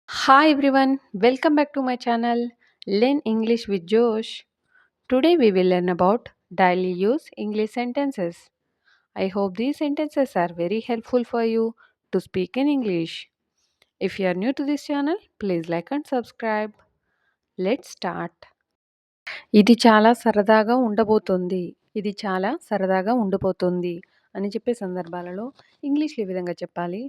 Hi everyone, welcome back to my channel Learn English with Josh. Today we will learn about daily use English sentences. I hope these sentences are very helpful for you to speak in English. If you are new to this channel, please like and subscribe. Let's start. ఇది చాలా సరదాగా ఉండబోతుంది. ఇది చాలా సరదాగా ఉండిపోతుంది అని చెప్పే సందర్భాలలో ఇంగ్లీష్‌లో ఈ విధంగా చెప్పాలి.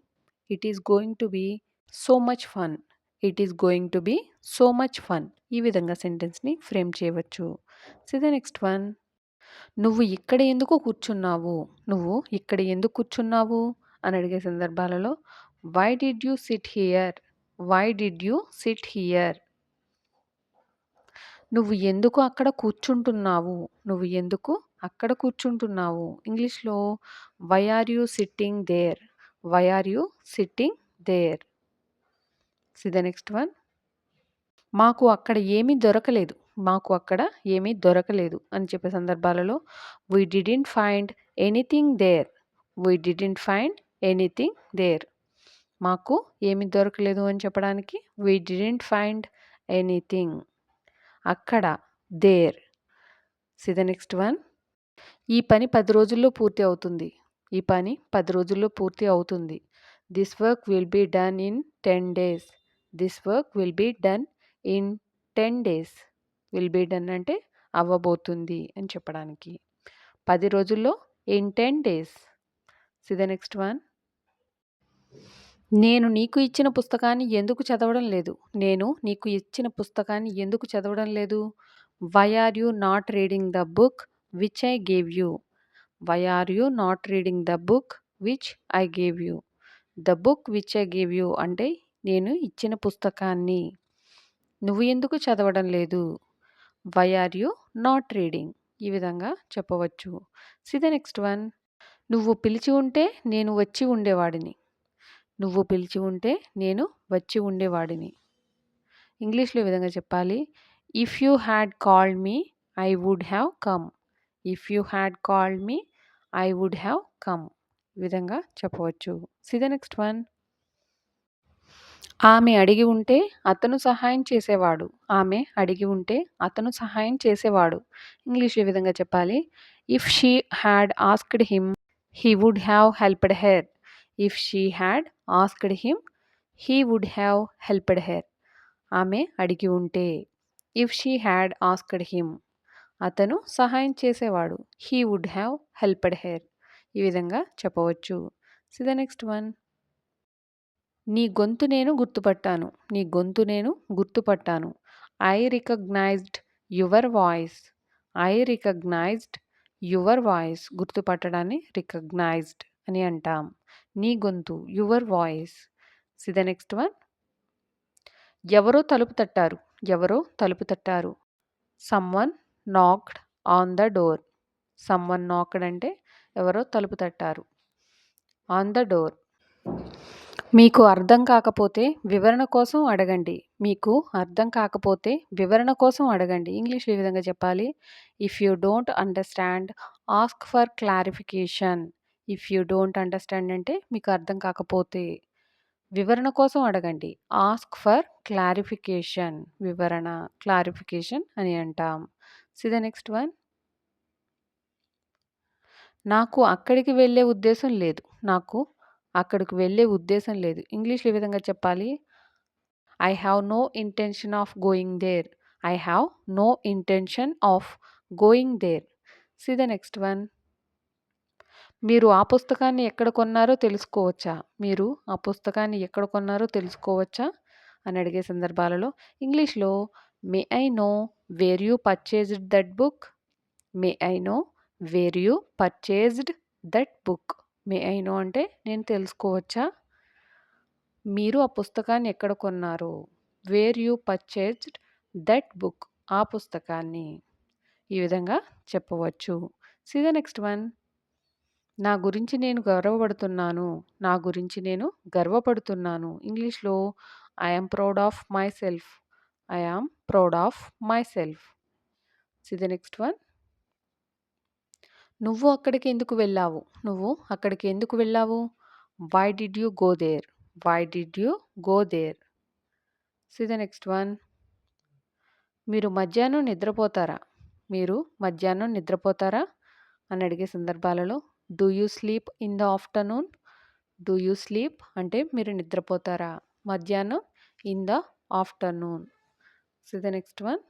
It is going to be so much fun. It is going to be so much fun. ఈ విధంగా సెంటెన్స్‌ని ఫ్రేమ్ చేయవచ్చు. See the next one. నువ్వు ఇక్కడ ఎందుకు కూర్చున్నావు? నువ్వు ఇక్కడ ఎందుకు కూర్చున్నావు? అని అడిగే సందర్భాలలో why did you sit here? Why did you sit here? నువ్వు ఎందుకు అక్కడ కూర్చుంటున్నావు? నువ్వు ఎందుకు అక్కడ కూర్చుంటున్నావు? ఇంగ్లీష్‌లో why are you sitting there? Why are you sitting there? See the next one. మాకు అక్కడ ఏమీ దొరకలేదు. మాకు అక్కడ ఏమీ దొరకలేదు అని చెప్పే సందర్భాలలో we didn't find anything there. We didn't find anything there. మాకు ఏమీ దొరకలేదు అని చెప్పడానికి వి డిడ్‌న్ట్ ఫైండ్ ఎనీథింగ్. అక్కడ there. See the next one. ఈ పని 10 రోజుల్లో పూర్తి అవుతుంది. ఈ పని 10 రోజుల్లో పూర్తి అవుతుంది. This work will be done in 10 days. This work will be done in 10 days. Will be done అంటే అవ్వబోతుంది అని చెప్పడానికి. 10 రోజుల్లో in 10 days. See the next one. నేను నీకు ఇచ్చిన పుస్తకాన్ని ఎందుకు చదవడం లేదు? నేను నీకు ఇచ్చిన పుస్తకాన్ని ఎందుకు చదవడం లేదు? Why are you not reading the book which I gave you? Why are you not reading the book which I gave you? The book which I gave you అంటే నేను ఇచ్చిన పుస్తకాన్ని. నువ్వు ఎందుకు చదవడం లేదు? Why are you not reading? ఈ విధంగా చెప్పవచ్చు. See the next one. నువ్వు పిలిచి ఉంటే నేను వచ్చి ఉండేవాడిని. నువ్వు పిలిచి ఉంటే నేను వచ్చి ఉండేవాడిని. ఇంగ్లీష్‌లో ఈ విధంగా చెప్పాలి. If you had called me I would have come. If you had called me I would have come. ఈ విధంగా చెప్పవచ్చు. See the next one. ఆమె అడిగి ఉంటే అతను సహాయం చేసేవాడు. ఆమె అడిగి ఉంటే అతను సహాయం చేసేవాడు. ఇంగ్లీష్‌లో ఈ విధంగా చెప్పాలి. If she had asked him he would have helped her. If she had asked him he would have helped her. ఆమె అడిగి ఉంటే. If she had asked him అతను సహాయం చేసేవాడు. He would have helped her. ఈ విధంగా చెప్పవచ్చు. See the next one. నీ గొంతు నేను గుర్తుపట్టాను. నీ గొంతు నేను గుర్తుపట్టాను. I recognized your voice. I recognized your voice. గుర్తుపట్టడాన్ని రికగ్నైజ్డ్ అని అంటాం. నీ గొంతు your voice. See the next one. ఎవరో తలుపు తట్టారు. ఎవరో తలుపు తట్టారు. Someone knocked on the door. Someone knocked అంటే ఎవరో తలుపు తట్టారు. On the door. మీకు అర్థం కాకపోతే వివరణ కోసం అడగండి. మీకు అర్థం కాకపోతే వివరణ కోసం అడగండి. ఇంగ్లీష్‌లో ఈ విధంగా చెప్పాలి. If you don't understand ask for clarification. If you don't understand అంటే మీకు అర్థం కాకపోతే వివరణ కోసం అడగండి. Ask for clarification. వివరణ క్లారిఫికేషన్ అని అంటాం. See the next one. నాకు అక్కడికి వెళ్ళే ఉద్దేశం లేదు. నాకు అక్కడికి వెళ్ళే ఉద్దేశం లేదు. ఇంగ్లీష్‌లో ఈ విధంగా చెప్పాలి. I have no intention of going there. I have no intention of going there. See the next one. మీరు ఆ పుస్తకాన్ని ఎక్కడ కొన్నారో తెలుసుకోవచ్చా? మీరు ఆ పుస్తకాన్ని ఎక్కడ కొన్నారో తెలుసుకోవచ్చా? అని అడిగే సందర్భాలలో ఇంగ్లీష్‌లో may I know where you purchased that book? May I know where you purchased that book? May I know అంటే నేను తెలుసుకోవచ్చా? మీరు ఆ పుస్తకాన్ని ఎక్కడ కొన్నారో? Where you purchased that book? ఆ పుస్తకాన్ని. ఈ విధంగా చెప్పవచ్చు. See the next one. నా గురించి నేను గర్వపడుతున్నాను. నా గురించి నేను గర్వపడుతున్నాను. ఇంగ్లీష్‌లో I am proud of myself. I am proud of myself. See the next one. నువ్వు అక్కడికి ఎందుకు వెళ్ళావు? నువ్వు అక్కడికి ఎందుకు వెళ్ళావు? Why did you go there? Why did you go there? See the next one. మీరు మధ్యాహ్నం నిద్రపోతారా? మీరు మధ్యాహ్నం నిద్రపోతారా అని అడిగే సందర్భాలలో do you sleep in the afternoon? Do you sleep అంటే మీరు నిద్రపోతారా? మధ్యాహ్నం in the afternoon. See the next one.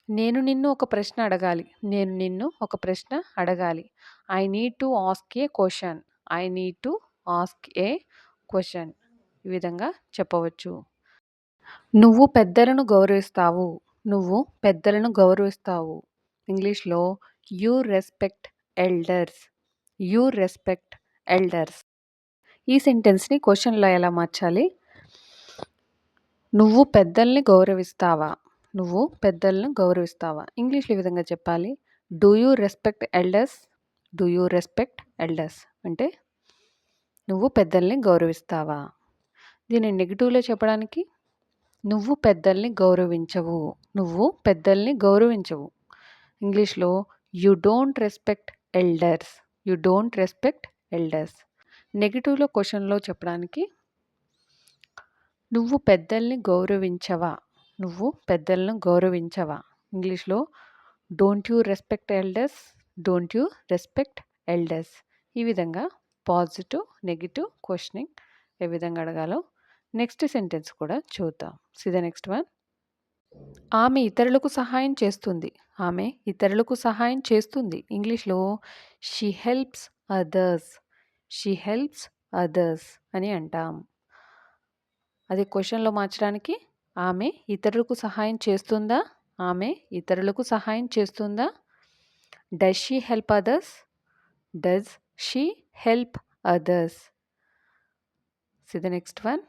నేను నిన్ను ఒక ప్రశ్న అడగాలి. నేను నిన్ను ఒక ప్రశ్న అడగాలి. I need to ask a question. I need to ask a question. ఈ విధంగా చెప్పవచ్చు. నువ్వు పెద్దలను గౌరవిస్తావు. నువ్వు పెద్దలను గౌరవిస్తావు. ఇంగ్లీష్‌లో you respect elders. You respect elders. ఈ సెంటెన్స్‌ని క్వెషన్‌లో ఎలా మార్చాలి? నువ్వు పెద్దల్ని గౌరవిస్తావా? నువ్వు పెద్దలను గౌరవిస్తావా? ఇంగ్లీష్‌లో ఈ విధంగా చెప్పాలి. Do you respect elders? Do you respect elders అంటే నువ్వు పెద్దల్ని గౌరవిస్తావా? దీన్ని నెగెటివ్‌లో చెప్పడానికి నువ్వు పెద్దల్ని గౌరవించవు. నువ్వు పెద్దల్ని గౌరవించవు. ఇంగ్లీష్‌లో you don't respect elders. You don't respect elders. నెగెటివ్‌లో క్వెషన్‌లో చెప్పడానికి నువ్వు పెద్దల్ని గౌరవించవా? నువ్వు పెద్దలను గౌరవించవా? ఇంగ్లీష్‌లో don't you respect elders? Don't you respect elders. ఈ విధంగా పాజిటివ్, నెగెటివ్ క్వెషనింగ్ ఏ విధంగా అడగాలో నెక్స్ట్ సెంటెన్స్ కూడా చూద్దాం. See the next one. ఆమె ఇతరులకు సహాయం చేస్తుంది. ఆమె ఇతరులకు సహాయం చేస్తుంది. ఇంగ్లీష్‌లో she helps others. She helps others అని అంటాం. అది క్వెషన్‌లో మార్చడానికి ఆమె ఇతరులకు సహాయం చేస్తుందా? ఆమె ఇతరులకు సహాయం చేస్తుందా? Does she help others? Does she help others? See the next one.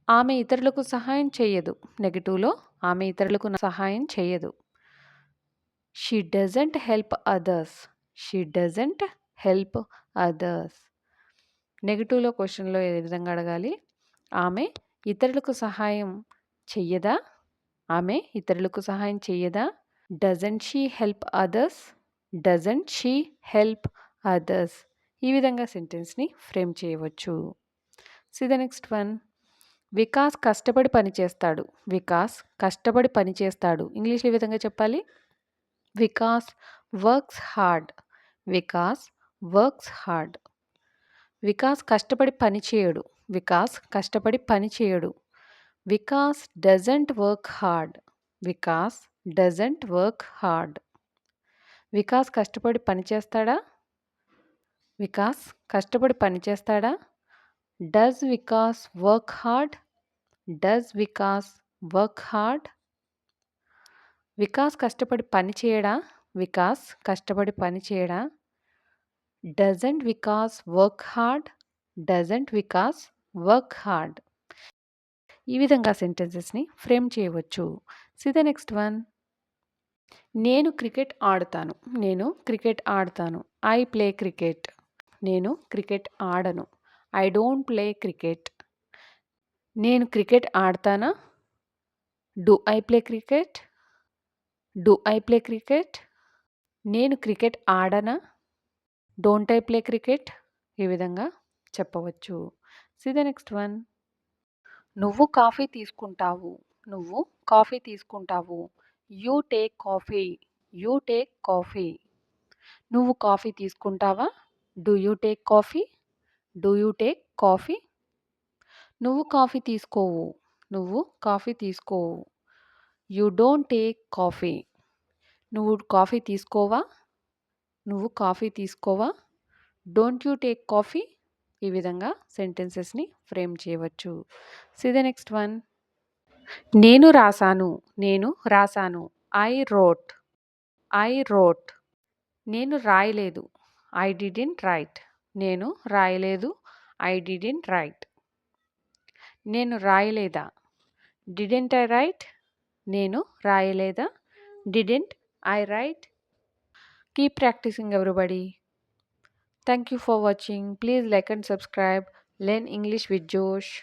ఆమె ఇతరులకు సహాయం చేయదు. నెగెటివ్‌లో ఆమె ఇతరులకు సహాయం చేయదు. She doesn't help others. She doesn't help others. నెగెటివ్‌లో క్వెషన్‌లో ఏ విధంగా అడగాలి? ఆమె ఇతరులకు సహాయం చెయ్యదా? ఆమె ఇతరులకు సహాయం చెయ్యదా? Doesn't she help others? Doesn't she help others. ఈ విధంగా సెంటెన్స్‌ని ఫ్రేమ్ చేయవచ్చు. See the next one. Vikas కష్టపడి పని చేస్తాడు. వికాస్ కష్టపడి పని చేస్తాడు. ఇంగ్లీష్‌లో ఈ విధంగా చెప్పాలి. Vikas works hard. Vikas works hard. Vikas కష్టపడి పని చేయడు. వికాస్ కష్టపడి పని చేయడు. Vikas doesn't work hard. Vikas doesn't work hard. Vikas కష్టపడి పని చేస్తాడా? వికాస్ కష్టపడి పని చేస్తాడా? Does Vikas work hard? Does Vikas work hard? Vikas కష్టపడి పని చేయడా? వికాస్ కష్టపడి పని చేయడా? Doesn't Vikas work hard? Doesn't Vikas work hard. ఈ విధంగా సెంటెన్సెస్‌ని ఫ్రేమ్ చేయవచ్చు. See the next one. నేను క్రికెట్ ఆడతాను. నేను క్రికెట్ ఆడతాను. I play cricket. నేను క్రికెట్ ఆడను. I don't play cricket. నేను క్రికెట్ ఆడతానా? Do I play cricket? Do I play cricket? నేను క్రికెట్ ఆడనా? Don't I play cricket? ఈ విధంగా చెప్పవచ్చు. See the next one. నువ్వు కాఫీ తీసుకుంటావు. నువ్వు కాఫీ తీసుకుంటావు. You take coffee. You take coffee. నువ్వు కాఫీ తీసుకుంటావా? Do you take coffee? Do you take coffee? నువ్వు కాఫీ తీసుకోవు. నువ్వు కాఫీ తీసుకోవు. You don't take coffee. నువ్వు కాఫీ తీసుకోవా? నువ్వు కాఫీ తీసుకోవా? Don't you take coffee? ఈ విధంగా సెంటెన్సెస్‌ని ఫ్రేమ్ చేయవచ్చు. See the next one. నేను రాసాను. నేను రాసాను. I wrote. I wrote. నేను రాయలేదు. I didn't write. నేను రాయలేదు. I didn't write. నేను రాయలేదా? Didn't I write? నేను రాయలేదా? Didn't I write? Keep practicing, everybody. Thank you for watching. Please like and subscribe. Learn English with Josh.